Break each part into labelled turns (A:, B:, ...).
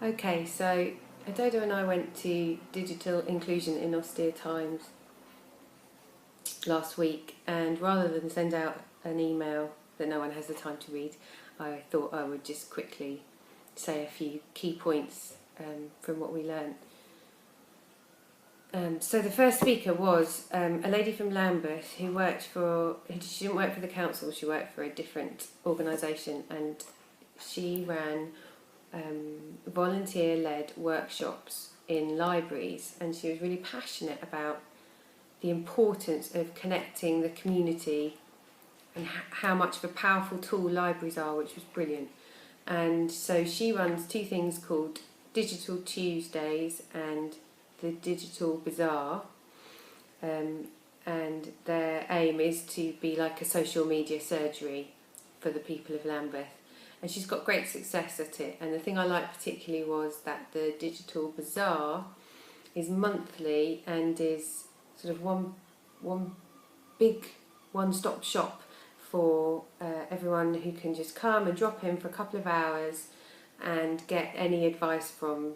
A: Okay, so Adodo and I went to Digital Inclusion in Austere Times last week, and rather than send out an email that no one has the time to read, I thought I would just quickly say a few key points from what we learned. So the first speaker was a lady from Lambeth who she didn't work for the council, she worked for a different organisation, and she ran volunteer-led workshops in libraries, and she was really passionate about the importance of connecting the community and how much of a powerful tool libraries are, which was brilliant. And so she runs two things called Digital Tuesdays and the Digital Bazaar, and their aim is to be like a social media surgery for the people of Lambeth. And she's got great success at it. And the thing I liked particularly was that the Digital Bazaar is monthly and is sort of one big one-stop shop for everyone who can just come and drop in for a couple of hours and get any advice from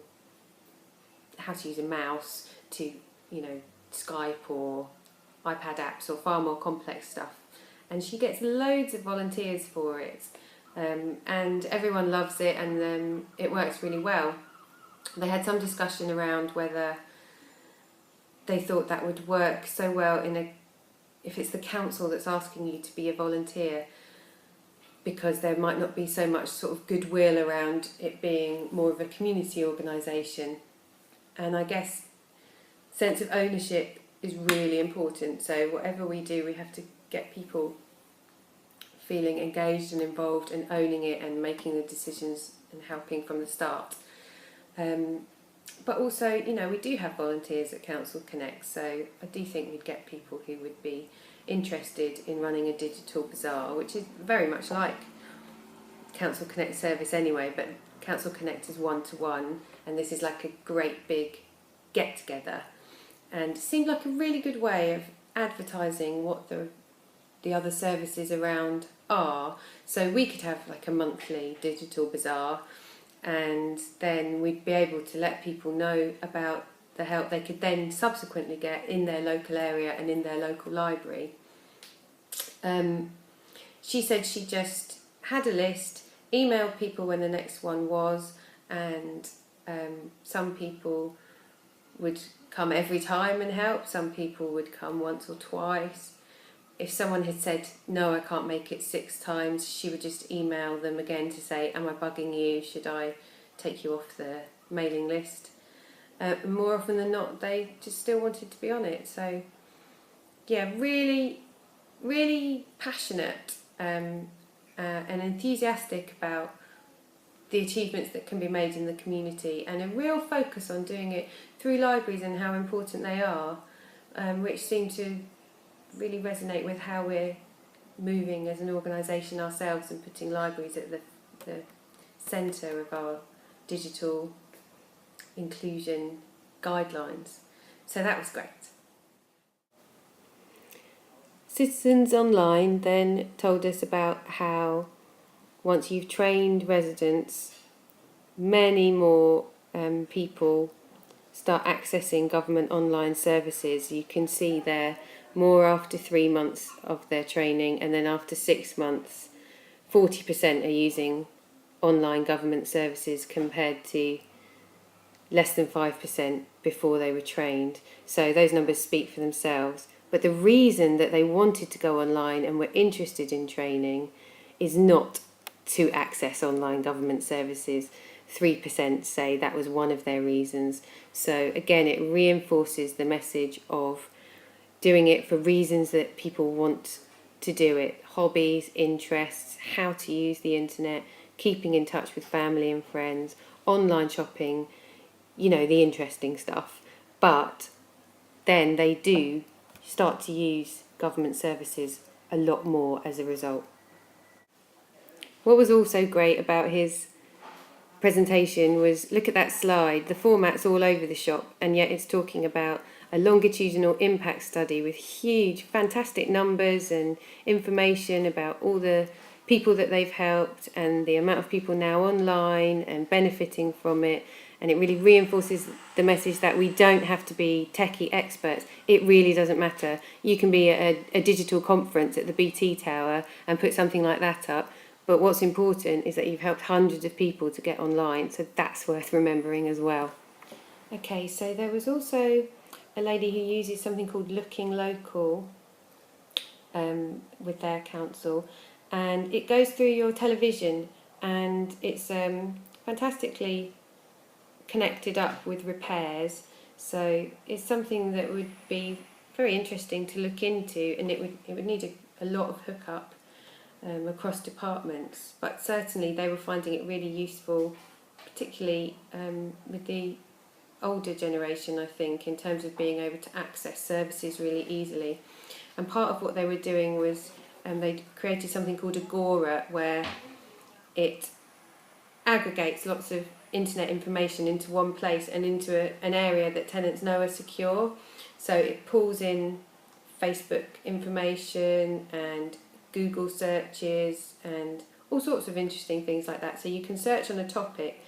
A: how to use a mouse to, Skype or iPad apps or far more complex stuff. And she gets loads of volunteers for it. And everyone loves it, and it works really well. They had some discussion around whether they thought that would work so well if it's the council that's asking you to be a volunteer, because there might not be so much sort of goodwill around it being more of a community organisation. And I guess sense of ownership is really important. So whatever we do, we have to get people feeling engaged and involved and owning it and making the decisions and helping from the start. But also, we do have volunteers at Council Connect, so I do think we'd get people who would be interested in running a digital bazaar, which is very much like Council Connect service anyway, but Council Connect is one-to-one, and this is like a great big get-together. And it seemed like a really good way of advertising what the other services around are. So we could have like a monthly digital bazaar, and then we'd be able to let people know about the help they could then subsequently get in their local area and in their local library. She said she just had a list, emailed people when the next one was, and some people would come every time and help, some people would come once or twice. If someone had said, no, I can't make it 6 times, she would just email them again to say, am I bugging you? Should I take you off the mailing list? More often than not, they just still wanted to be on it. So, yeah, really, really passionate and enthusiastic about the achievements that can be made in the community, and a real focus on doing it through libraries and how important they are, which seem to really resonate with how we're moving as an organisation ourselves and putting libraries at the centre of our digital inclusion guidelines. So that was great. Citizens Online then told us about how once you've trained residents, many more people start accessing government online services. You can see there more after 3 months of their training, and then after 6 months 40% are using online government services compared to less than 5% before they were trained. So those numbers speak for themselves. But the reason that they wanted to go online and were interested in training is not to access online government services. 3% say that was one of their reasons. So again, it reinforces the message of doing it for reasons that people want to do it. Hobbies, interests, how to use the internet, keeping in touch with family and friends, online shopping, the interesting stuff. But then they do start to use government services a lot more as a result. What was also great about his presentation was, look at that slide, the format's all over the shop, and yet it's talking about a longitudinal impact study with huge, fantastic numbers and information about all the people that they've helped and the amount of people now online and benefiting from it. And it really reinforces the message that we don't have to be techie experts. It really doesn't matter. You can be at a digital conference at the BT Tower and put something like that up. But what's important is that you've helped hundreds of people to get online. So that's worth remembering as well. Okay, so there was also a lady who uses something called Looking Local with their council. And it goes through your television, and it's fantastically connected up with repairs, so it's something that would be very interesting to look into, and it would need a lot of hookup across departments, but certainly they were finding it really useful, particularly with the older generation, I think, in terms of being able to access services really easily. And part of what they were doing was they created something called Agora, where it aggregates lots of internet information into one place and into an area that tenants know are secure. So it pulls in Facebook information and Google searches and all sorts of interesting things like that. So you can search on a topic,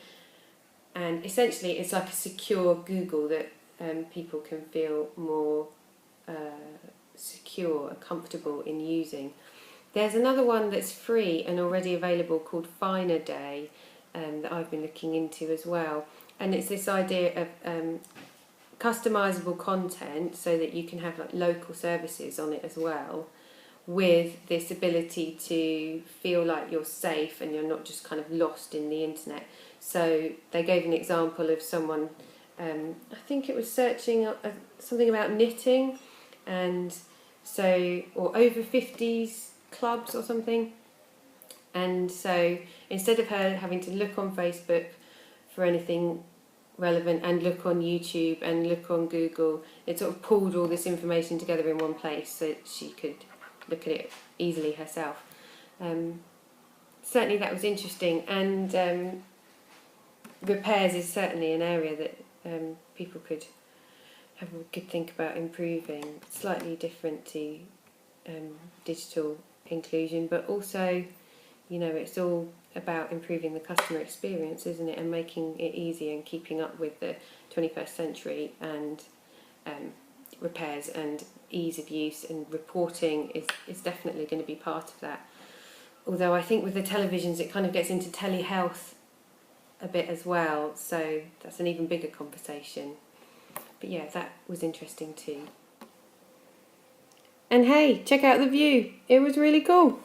A: and essentially it's like a secure Google that people can feel more secure and comfortable in using. There's another one that's free and already available called Finer Day, that I've been looking into as well, and it's this idea of customizable content so that you can have like local services on it as well, with this ability to feel like you're safe and you're not just kind of lost in the internet. So they gave an example of someone, I think it was searching something about knitting, and so, or over 50s clubs or something. And so instead of her having to look on Facebook for anything relevant and look on YouTube and look on Google, it sort of pulled all this information together in one place so that she could look at it easily herself. Certainly that was interesting, and repairs is certainly an area that people could have a good think about improving. Slightly different to digital inclusion, but also, you know, it's all about improving the customer experience, isn't it, and making it easy and keeping up with the 21st century, and repairs and ease of use and reporting is definitely going to be part of that. Although I think with the televisions it kind of gets into telehealth a bit as well, so that's an even bigger conversation. But yeah, that was interesting too. And hey, check out The View. It was really cool.